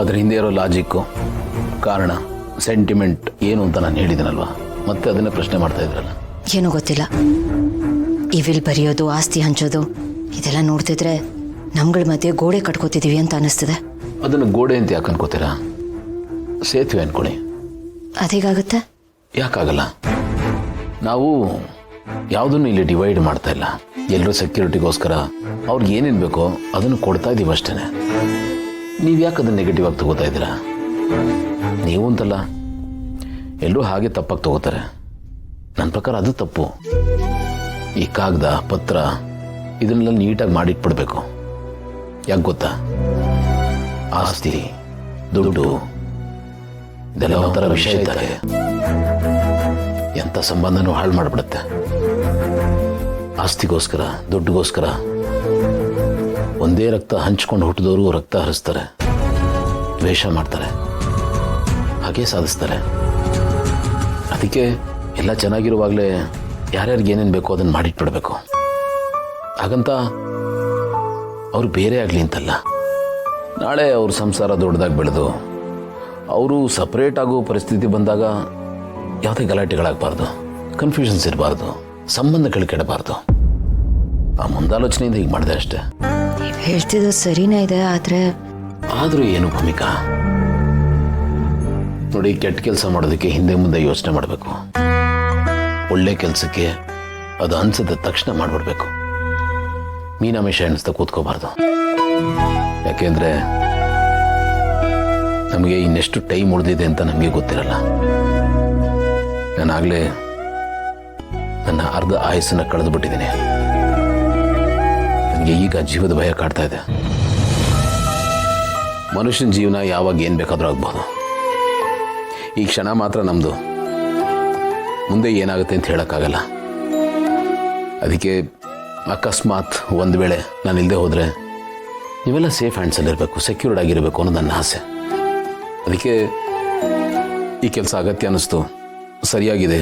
ಅದ್ರ ಹಿಂದೆ ಇರೋ ಲಾಜಿಕ್ಕು, ಕಾರಣ, ಸೆಂಟಿಮೆಂಟ್ ಏನು ಅಂತ ನಾನು ಹೇಳಿದ್ದೀನಲ್ವಾ, ಮತ್ತೆ ಅದನ್ನೇ ಪ್ರಶ್ನೆ ಮಾಡ್ತಾ ಇದ್ರಲ್ಲ. ಏನೂ ಗೊತ್ತಿಲ್ಲ. ಈ ವಿಲ್ ಬರೆಯೋದು, ಆಸ್ತಿ ಹಂಚೋದು ಇದೆಲ್ಲ ನೋಡ್ತಿದ್ರೆ ನಮ್ಗಳ ಮಧ್ಯೆ ಗೋಡೆ ಕಟ್ಕೋತಿದೀವಿ ಅಂತ ಅನಿಸ್ತದೆ. ಅದನ್ನು ಗೋಡೆ ಅಂತ ಯಾಕೆ ಅನ್ಕೋತೀರಾ? ಸೇತುವೆ ಅನ್ಕೊಳ್ಳಿ. ಅದೇಗಾಗುತ್ತೆ? ಯಾಕಾಗಲ್ಲ? ನಾವು ಯಾವುದನ್ನು ಇಲ್ಲಿ ಡಿವೈಡ್ ಮಾಡ್ತಾ ಇಲ್ಲ. ಎಲ್ಲರೂ ಸೆಕ್ಯೂರಿಟಿಗೋಸ್ಕರ ಅವ್ರಿಗೆ ಏನೇನು ಬೇಕೋ ಅದನ್ನು ಕೊಡ್ತಾ ಇದ್ದೀವಿ ಅಷ್ಟೇ. ನೀವು ಯಾಕೆ ಅದನ್ನು ನೆಗೆಟಿವ್ ಆಗಿ ತಗೋತಾ ಇದ್ದೀರಾ? ನೀವು ಅಂತಲ್ಲ, ಎಲ್ಲರೂ ಹಾಗೆ ತಪ್ಪಾಗಿ ತಗೋತಾರೆ. ನನ್ನ ಪ್ರಕಾರ ಅದು ತಪ್ಪು. ಈ ಕಾಗದ ಪತ್ರ ಇದನ್ನೆಲ್ಲ ನೀಟಾಗಿ ಮಾಡಿಟ್ಬಿಡ್ಬೇಕು. ಯಾಕೆ ಗೊತ್ತಾ? ಆಸ್ತಿ, ದುಡ್ಡು ಇದೆಲ್ಲ ಒಂಥರ ವಿಷಯ ಇದ್ದಾರೆ. ಎಂಥ ಸಂಬಂಧನೂ ಹಾಳು ಮಾಡಿಬಿಡುತ್ತೆ. ಆಸ್ತಿಗೋಸ್ಕರ, ದುಡ್ಡುಗೋಸ್ಕರ ಒಂದೇ ರಕ್ತ ಹಂಚ್ಕೊಂಡು ಹುಟ್ಟಿದವರು ರಕ್ತ ಹರಿಸ್ತಾರೆ, ದ್ವೇಷ ಮಾಡ್ತಾರೆ, ಹಾಗೆ ಸಾಧಿಸ್ತಾರೆ. ಅದಕ್ಕೆ ಎಲ್ಲ ಚೆನ್ನಾಗಿರುವಾಗಲೇ ಯಾರ್ಯಾರಿಗೆ ಏನೇನು ಬೇಕೋ ಅದನ್ನು ಮಾಡಿಟ್ಬಿಡ್ಬೇಕು. ಹಾಗಂತ ಅವರು ಬೇರೆ ಆಗಲಿ ಅಂತಲ್ಲ. ನಾಳೆ ಅವ್ರ ಸಂಸಾರ ದೊಡ್ಡದಾಗಿ ಬೆಳೆದು ಅವರು ಸಪ್ರೇಟ್ ಆಗೋ ಪರಿಸ್ಥಿತಿ ಬಂದಾಗ ಯಾವುದೇ ಗಲಾಟೆಗಳಾಗಬಾರ್ದು, ಕನ್ಫ್ಯೂಷನ್ಸ್ ಇರಬಾರ್ದು, ಸಂಬಂಧಗಳು ಕೆಡಬಾರ್ದು. ಆ ಮುಂದಾಲೋಚನೆಯಿಂದ ಹೀಗೆ ಮಾಡಿದೆ ಅಷ್ಟೇ. ನೀವು ಹೇಳ್ತಿದ್ದು ಸರಿನೇ ಇದೆ, ಆದರೂ ಏನು ಭೂಮಿಕಾ ನೋಡಿ, ಕೆಟ್ಟ ಕೆಲಸ ಮಾಡೋದಕ್ಕೆ ಹಿಂದೆ ಮುಂದೆ ಯೋಚನೆ ಮಾಡಬೇಕು. ಒಳ್ಳೆ ಕೆಲಸಕ್ಕೆ ಅದು ಅನ್ಸಿದ ತಕ್ಷಣ ಮಾಡಿಬಿಡ್ಬೇಕು. ಮೀನಾಮೇಷ ಎಣಿಸ್ತಾ ಕೂತ್ಕೋಬಾರ್ದು. ಯಾಕೆಂದ್ರೆ ನಮಗೆ ಇನ್ನೆಷ್ಟು ಟೈಮ್ ಉಳಿದಿದೆ ಅಂತ ನಮಗೆ ಗೊತ್ತಿರಲ್ಲ. ನಾನಾಗಲೇ ನನ್ನ ಅರ್ಧ ಆಯಸ್ಸನ್ನು ಕಳೆದು ಬಿಟ್ಟಿದ್ದೀನಿ. ನನಗೆ ಈಗ ಜೀವದ ಭಯ ಕಾಡ್ತಾ ಇದೆ. ಮನುಷ್ಯನ ಜೀವನ ಯಾವಾಗ ಏನು ಬೇಕಾದರೂ ಆಗ್ಬೋದು. ಈ ಕ್ಷಣ ಮಾತ್ರ ನಮ್ಮದು, ಮುಂದೆ ಏನಾಗುತ್ತೆ ಅಂತ ಹೇಳೋಕ್ಕಾಗಲ್ಲ. ಅದಕ್ಕೆ ಅಕಸ್ಮಾತ್ ಒಂದು ವೇಳೆ ನಾನು ಇಲ್ಲದೆ ಹೋದರೆ ನೀವೆಲ್ಲ ಸೇಫ್ ಹ್ಯಾಂಡ್ಸಲ್ಲಿರಬೇಕು, ಸೆಕ್ಯೂರ್ಡ್ ಆಗಿರಬೇಕು ಅನ್ನೋದು ನನ್ನ ಆಸೆ. ಅದಕ್ಕೆ ಈ ಕೆಲಸ ಅಗತ್ಯ ಅನ್ನಿಸ್ತು, ಸರಿಯಾಗಿದೆ,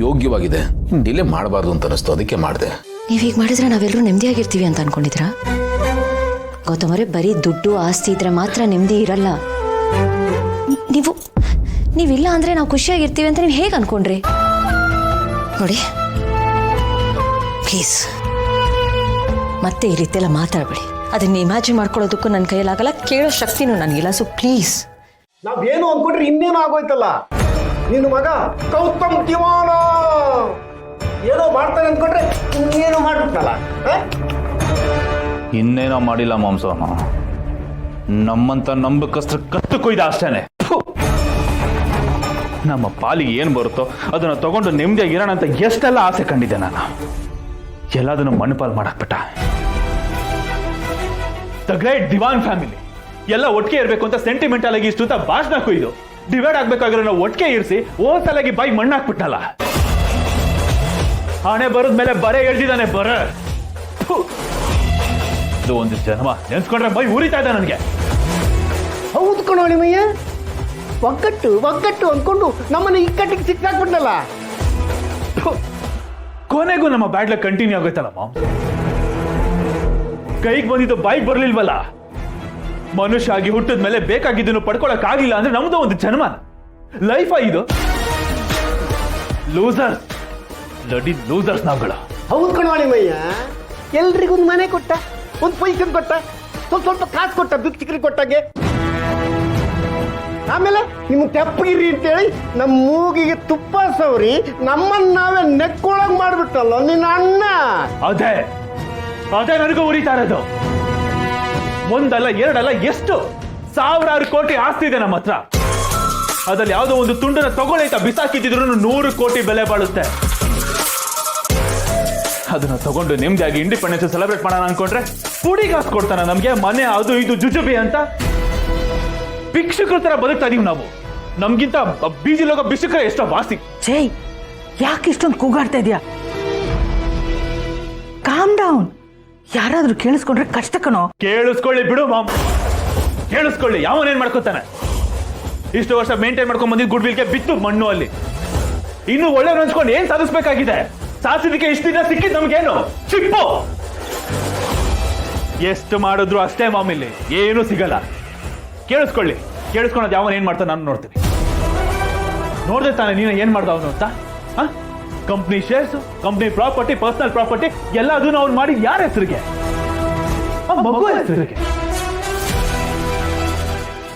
ಯೋಗ್ಯವಾಗಿದೆ, ಡಿಲೇ ಮಾಡಬಾರ್ದು ಅಂತ ಅನ್ನಿಸ್ತು, ಅದಕ್ಕೆ ಮಾಡಿದೆ. ನೀವು ಹೀಗೆ ಮಾಡಿದ್ರೆ ನಾವೆಲ್ಲರೂ ನೆಮ್ಮದಿಯಾಗಿರ್ತೀವಿ ಅಂತ ಅನ್ಕೊಂಡಿದ್ರಾ? ಗೌತಮರೇ, ಬರೀ ದುಡ್ಡು ಆಸ್ತಿ ಇದ್ರೆ ಮಾತ್ರ ನೆಮ್ಮದಿ ಇರಲ್ಲ. ನೀವಿಲ್ಲ ಅಂದ್ರೆ ನಾವು ಖುಷಿಯಾಗಿರ್ತೀವಿ ಅಂತ ನೀವು ಹೇಗೆ ಅನ್ಕೊಂಡ್ರಿ? ನೋಡಿ ಪ್ಲೀಸ್, ಮತ್ತೆ ಈ ರೀತಿ ಎಲ್ಲ ಮಾತಾಡಬೇಡಿ. ಅದನ್ನ ಇಮ್ಯಾಜಿನ್ ಮಾಡ್ಕೊಳ್ಳೋದಕ್ಕೂ ನನ್ನ ಕೈಯಲ್ಲಾಗಲ್ಲ, ಕೇಳೋ ಶಕ್ತಿನೂ ನನಗಿಲ್ಲ. So please. ನಾವೇನು ಅನ್ಕೊಂಡ್ರೆ ಇನ್ನೇನು ಆಗೋಯ್ತಲ್ಲ. ನಿನ್ನ ಮಗ ಗೌತಮ್ ದಿವಾನ ಏನೋ ಮಾಡ್ತಾನೆ ಅಂದ್ಕೊಂಡ್ರೆ ಇನ್ನೇನು ಮಾಡ್ಬಿಟ್ಟಲ್ಲ. ಇನ್ನೇನೋ ಮಾಡಿಲ್ಲ ಮಾಂಸವನು, ನಮ್ಮಂತ ನಂಬಕಸ್ತ್ರ ಕತ್ತು ಕೊಯ್ದ ಅಷ್ಟೇನೆ. ನಮ್ಮ ಪಾಲಿಗೆ ಏನು ಬರುತ್ತೋ ಅದನ್ನ ತಗೊಂಡು ನೆಮ್ಮದಿಯಾಗಿ ಇರೋಣ ಅಂತ ಎಷ್ಟೆಲ್ಲ ಆಸೆ ಕಂಡಿದ್ದೆ ನಾನು. ಎಲ್ಲದನ್ನು ಮಣ್ಣುಪಾಲು ಮಾಡಾಕ್ಬಿಟ್ಟ. ದ ಗ್ರೇಟ್ ದಿವಾನ್ ಫ್ಯಾಮಿಲಿ ಎಲ್ಲ ಒಟ್ಟಿಗೆ ಇರಬೇಕು ಅಂತ ಸೆಂಟಿಮೆಂಟಲ್ ಆಗಿ ಇಷ್ಟು ಭಾಷಣ ಕೊಯ್ದು ಡಿವೈಡ್ ಆಗ್ಬೇಕಾಗಿರೋ ನಾವು ಒಟ್ಟಿಗೆ ಇರಿಸಿ ಓಸಲಾಗಿ ಬಾಯಿ ಮಣ್ಣಾಕ್ಬಿಟ್ಟಲ್ಲ. ಹಣೆ ಬರೋದ್ ಮೇಲೆ ಬರೆ ಎಳ್ದಿದ್ದಾನೆ. ಇದು ಒಂದು ಜನ್ಮ ನೆನ್ಸ್ಕೊಂಡ್ರೆ ಬೈ ಉರಿತಾ ಇದೆ ನನಗೆ. ಹೌದು ಕಣೋ ನಿಮಯ್ಯ, ಒಗ್ಗಟ್ಟು ಒಗ್ಗಟ್ಟು ಅಂದ್ಕೊಂಡು ನಮ್ಮನ್ನ ಇಕ್ಕಟ್ಟಿಗೆ ಸಿಕ್ಕಾಕ್ಬಿಟ್ನಲ್ಲ. ಕೊನೆಗೂ ನಮ್ಮ ಬ್ಯಾಡ್ಲ ಕಂಟಿನ್ಯೂ ಆಗೋಯ್ತಲ್ಲ ಮಾಮ್. ಕೈಗೆ ಬಂದಿದ್ದು ಬಾಯಿಗೆ ಬರ್ಲಿಲ್ವಲ್ಲ. ಮನುಷ್ಯ ಆಗಿ ಹುಟ್ಟಿದ ಮೇಲೆ ಬೇಕಾಗಿದ್ದನ್ನು ಪಡ್ಕೊಳಕ್ ಆಗಿಲ್ಲ ಅಂದ್ರೆ ನಮ್ದು ಒಂದು ಜನ್ಮ, ಲೈಫ್ ಇದು. ಲೂಸರ್ಸ್, ಲಡಿ ಲೂಸರ್ಸ್ ನಾವುಗಳು. ಹೌದು ಕಣೋ ನಿಮಯ್ಯ, ಎಲ್ರಿಗೊಂದು ಮನೆ ಕೊಟ್ಟ, ಒಂದು ಪೊಸಿಷನ್ ಕೊಟ್ಟ, ಸ್ವಲ್ಪ ಕಾಸು ಕೊಟ್ಟ, ಭಿಕ್ಷುಕರಿಗೆ ಕೊಟ್ಟಾಗೆ. ಆಮೇಲೆ ನಿಮ್ಗೆ ತೆಪ್ಪಗಿರಿ ಅಂತೇಳಿ ನಮ್ಮ ಮೂಗಿಗೆ ತುಪ್ಪ ಸವರಿ ನಮ್ಮನ್ನ ನಾವೇ ನೆಕ್ಕೊಳಗ್ ಮಾಡ್ಬಿಟ್ಟಲ್ಲ ನಿನ್ನ ಅಣ್ಣ. ಅದೇ ಅದೇ ನನಗೂ ಉರಿತಾ ಇರೋದು. ಒಂದಲ್ಲ ಎರಡಲ್ಲ, ಎಷ್ಟು ಸಾವಿರಾರು ಕೋಟಿ ಆಸ್ತಿ ಇದೆ ನಮ್ಮ ಹತ್ರ. ಅದ್ರಲ್ಲಿ ಯಾವುದೋ ಒಂದು ತುಂಡನ್ನ ತಗೊಳ್ಳಿ ಅಂತ ಬಿಸಾಕಿದ್ರು 100 ಕೋಟಿ ಬೆಲೆ ಬಾಳುತ್ತೆ. ಅದನ್ನ ತಗೊಂಡು ನೆಮ್ಮದಿಯಾಗಿ ಇಂಡಿಪೆಂಡೆನ್ಸ್ ಸೆಲೆಬ್ರೇಟ್ ಮಾಡೋಣ ಅನ್ಕೊಂಡ್ರೆ ಪುಡಿಗಾಸ್ ಕೊಡ್ತಾನ ನಮ್ಗೆ, ಮನೆ ಅದು ಇದು ಜುಜುಬಿ ಅಂತ. ಭಿಕ್ಷುಕರ ತರ ಬದುಕ್ತಾ ಇದೀವಿ ನಾವು. ನಮ್ಗಿಂತ ಬೀದಿಲೋಗ ಭಿಕ್ಷುಕರ ಎಷ್ಟೋ ವಾಸಿ. ಜೈ, ಯಾಕೆ ಇಷ್ಟೊಂದು ಕೂಗಾಡ್ತಾ ಇದೆಯಾ? Calm down. ಯಾರಾದ್ರೂ ಕೇಳಿಸ್ಕೊಂಡ್ರೆ ಕಷ್ಟ ಕಣೋ. ಕೇಳಿಸ್ಕೊಳ್ಳಿ ಬಿಡು ಮಾಮ್, ಕೇಳಿಸ್ಕೊಳ್ಳಿ. ಯಾವನೇನ್ ಮಾಡ್ಕೊತಾನೆ? ಇಷ್ಟು ವರ್ಷ ಮೇಂಟೈನ್ ಮಾಡ್ಕೊಂಡ್ ಬಂದಿದ್ದು ಗುಡ್ ವಿಲ್ಗೆ ಬಿತ್ತು ಮಣ್ಣು ಅಲ್ಲಿ. ಇನ್ನು ಒಳ್ಳೆ ಅನ್ಸ್ಕೊಂಡು ಏನ್ ಸಾಧಿಸ್ಬೇಕಾಗಿದೆ? ಸಾಧಿಸಿದಕ್ಕೆ ಇಷ್ಟು ದಿನ ಸಿಕ್ಕಿದ್ ನಮ್ಗೇನು ಚಿಪ್ಪು? ಎಷ್ಟು ಮಾಡಿದ್ರು ಅಷ್ಟೇ ಮಾಮ್, ಇಲ್ಲಿ ಏನು ಸಿಗಲ್ಲ. ಕೇಳಿಸ್ಕೊಳ್ಳಿ, ಕೇಳಿಸ್ಕೊಳೋದು ಯಾವನ್ ಏನ್ ಮಾಡ್ತಾನೆ ನಾನು ನೋಡ್ತೀನಿ. ನೋಡ್ದೆ ತಾನೆ ನೀನು ಏನ್ ಮಾಡ್ದ ಅವನು ಅಂತ? Company shares, company property, personal property ಎಲ್ಲದನ್ನು ಅವ್ನು ಮಾಡಿದ್ ಯಾರ ಹೆಸರಿಗೆ? ಆ ಮಗು ಹೆಸರಿಗೆ.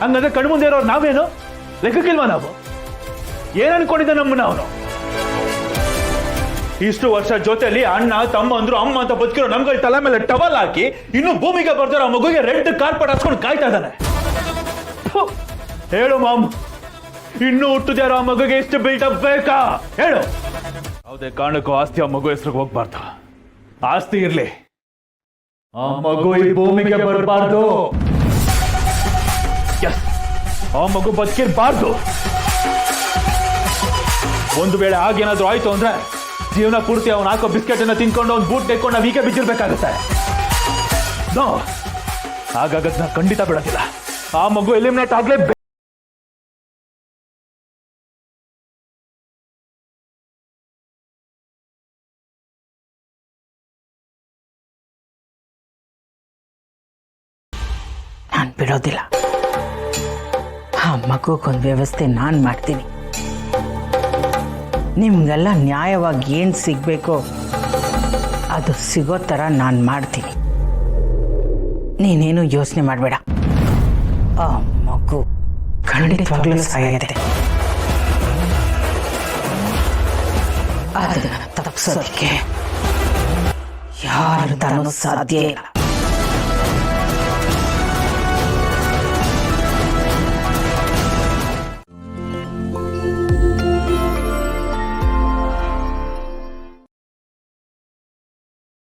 ಹಂಗಂದ್ರೆ ಕಣ್ಮುಂದೆ ಇರೋರು ನಾವೇನು ಲೆಕ್ಕಕ್ಕಿಲ್ವಾ? ನಾವು ಏನ್ ಅನ್ಕೊಂಡಿದ್ದ ನಮ್ಮನ್ನ ಅವನು? ಇಷ್ಟು ವರ್ಷ ಜೊತೆಲಿ ಅಣ್ಣ ತಮ್ಮ ಅಂದ್ರು ಅಮ್ಮ ಅಂತ ಬದುಕಿರೋ ನಮ್ಗಳ ತಲೆ ಮೇಲೆ ಟವಲ್ ಹಾಕಿ ಇನ್ನು ಭೂಮಿಗೆ ಬರ್ತಾರೋ ಆ ಮಗುಗೆ ರೆಡ್ ಕಾರ್ಪೆಟ್ ಹಾಸ್ಕೊಂಡು ಕಾಯ್ತಾ ಇದ್ದಾನೆ. ಹೇಳು ಮಾಮ್, ಇನ್ನು ಹುಟ್ಟುದ್ಯಾರೋ ಆ ಮಗುಗೆ ಎಷ್ಟು ಬಿಲ್ಟಪ್ ಬೇಕಾ ಹೇಳು? ಯಾವುದೇ ಕಾರಣಕ್ಕೂ ಆಸ್ತಿ ಆ ಮಗು ಹೆಸರಿಗೆ ಹೋಗ್ಬಾರ್ದು. ಆಸ್ತಿ ಇರ್ಲಿ, ಆ ಮಗು ಈ ಭೂಮಿಗೆ ಬರಬಾರ್ದು. ಆ ಮಗು ಬದುಕಿರ್ಬಾರ್ದು. ಒಂದು ವೇಳೆ ಆಗೇನಾದ್ರೂ ಆಯ್ತು ಅಂದ್ರೆ ಜೀವನ ಪೂರ್ತಿ ಅವನು ಹಾಕೋ ಬಿಸ್ಕೆಟ್ ಅನ್ನ ತಿನ್ಕೊಂಡು ಅವ್ನು ಬೂಟ್ ತೆಕ್ಕೊಂಡು ನಾವೀಗ ಬಿದ್ದಿರ್ಬೇಕಾಗತ್ತೆ. ನೋ, ಹಾಗಾಗದ್ ನಾ ಖಂಡಿತ ಬಿಡೋದಿಲ್ಲ. ಆ ಮಗು ಎಲಿಮಿನೇಟ್ ಆಗ್ಲೇ. ನಾನು ಬಿಡೋದಿಲ್ಲ. ಆ ಮಗುಗೊಂದು ವ್ಯವಸ್ಥೆ ನಾನು ಮಾಡ್ತೀನಿ. ನಿಮ್ಗೆಲ್ಲ ನ್ಯಾಯವಾಗಿ ಏನು ಸಿಗಬೇಕೋ ಅದು ಸಿಗೋ ಥರ ನಾನು ಮಾಡ್ತೀನಿ. ನೀನೇನು ಯೋಚನೆ ಮಾಡಬೇಡ. ಆ ಮಗು ಖಂಡಿತವಾಗ್ಲೂ ಸಾಯತ್ತೆ. ಅದನ್ನು ತಪ್ಪಿಸೋದಕ್ಕೆ ಯಾರಿಂದನೂ ಸಾಧ್ಯ ಇಲ್ಲ.